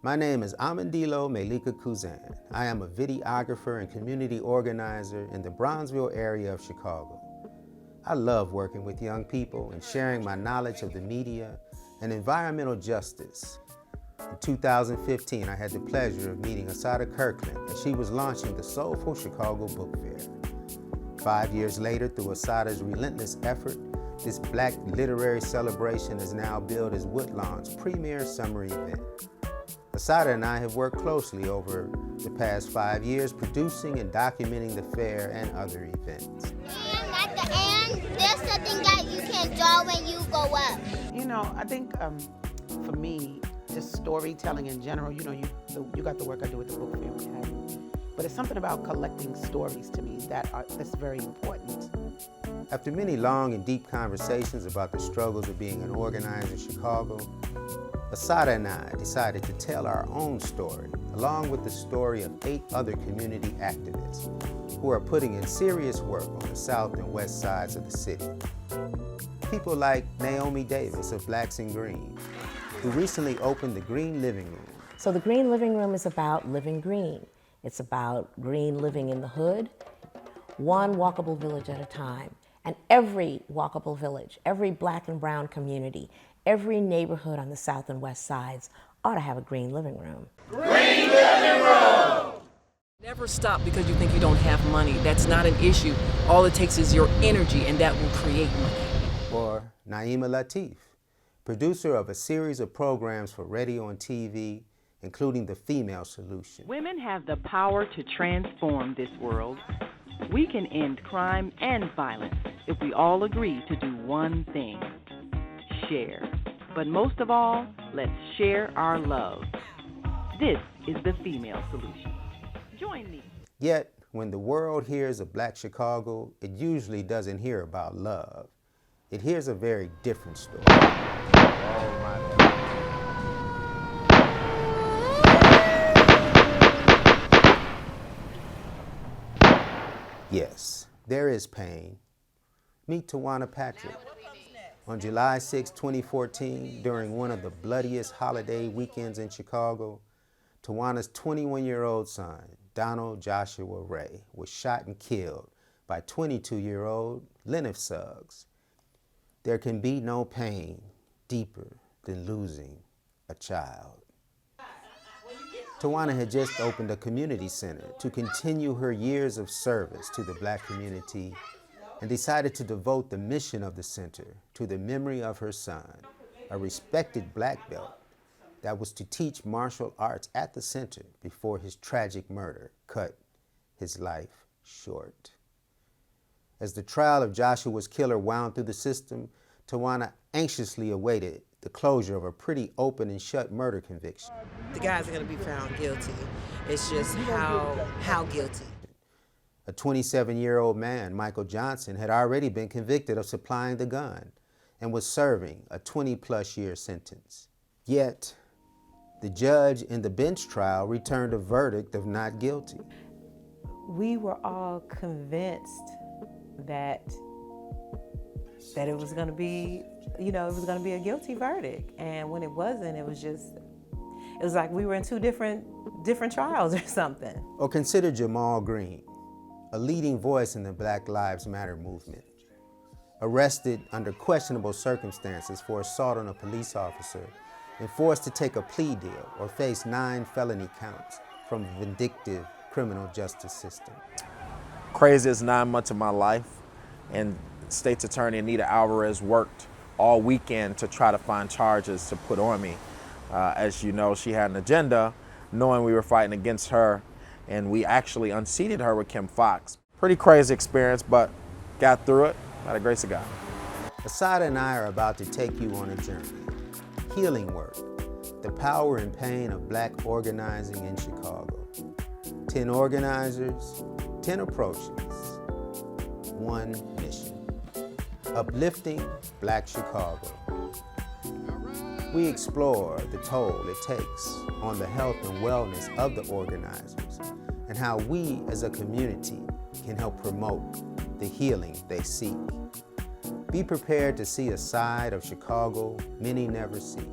My name is Amandilo Melika Kuzan. I am a videographer and community organizer in the Bronzeville area of Chicago. I love working with young people and sharing my knowledge of the media and environmental justice. In 2015, I had the pleasure of meeting Asadah Kirkland as she was launching the Soulful Chicago Book Fair. 5 years later, through Asadah's relentless effort, this Black literary celebration is now billed as Woodlawn's premier summer event. Asadah and I have worked closely over the past 5 years producing and documenting the fair and other events. And at the end, there's something that you can draw when you go up. You know, I think for me, just storytelling in general, you got the work I do with the book fair, what have you. But it's something about collecting stories to me that's very important. After many long and deep conversations about the struggles of being an organizer in Chicago, Asadah and I decided to tell our own story, along with the story of 8 other community activists who are putting in serious work on the south and west sides of the city. People like Naomi Davis of Blacks in Green, who recently opened the Green Living Room. So the Green Living Room is about living green. It's about green living in the hood, one walkable village at a time. And every walkable village, every Black and brown community, every neighborhood on the south and west sides ought to have a green living room. Green Living Room! Never stop because you think you don't have money. That's not an issue. All it takes is your energy, and that will create money. Or Naima Latif, producer of a series of programs for radio and TV, including The Female Solution. Women have the power to transform this world. We can end crime and violence if we all agree to do one thing: share. But most of all, let's share our love. This is The Female Solution. Join me. Yet, when the world hears of Black Chicago, it usually doesn't hear about love. It hears a very different story. Oh, my God. Yes, there is pain. Meet Tawana Patrick. On July 6, 2014, during one of the bloodiest holiday weekends in Chicago, Tawana's 21-year-old son, Donald Joshua Ray, was shot and killed by 22-year-old Lenif Suggs. There can be no pain deeper than losing a child. Tawana had just opened a community center to continue her years of service to the Black community and decided to devote the mission of the center to the memory of her son, a respected Black belt that was to teach martial arts at the center before his tragic murder cut his life short. As the trial of Joshua's killer wound through the system, Tawana anxiously awaited the closure of a pretty open and shut murder conviction. The guys are going to be found guilty. It's just how guilty. A 27-year-old man, Michael Johnson, had already been convicted of supplying the gun and was serving a 20-plus year sentence. Yet, the judge in the bench trial returned a verdict of not guilty. We were all convinced that it was going to be, it was going to be a guilty verdict. And when it wasn't, it was like we were in 2 different trials or something. Or consider Jamal Green, a leading voice in the Black Lives Matter movement, arrested under questionable circumstances for assault on a police officer and forced to take a plea deal or face 9 felony counts from the vindictive criminal justice system. Craziest 9 months of my life, and State's Attorney Anita Alvarez worked all weekend to try to find charges to put on me. As you know, she had an agenda, knowing we were fighting against her, and we actually unseated her with Kim Foxx. Pretty crazy experience, but got through it by the grace of God. Asadah and I are about to take you on a journey. Healing work, the power and pain of Black organizing in Chicago. 10 organizers, 10 approaches, 1 mission. Uplifting Black Chicago. We explore the toll it takes on the health and wellness of the organizers and how we as a community can help promote the healing they seek. Be prepared to see a side of Chicago many never see.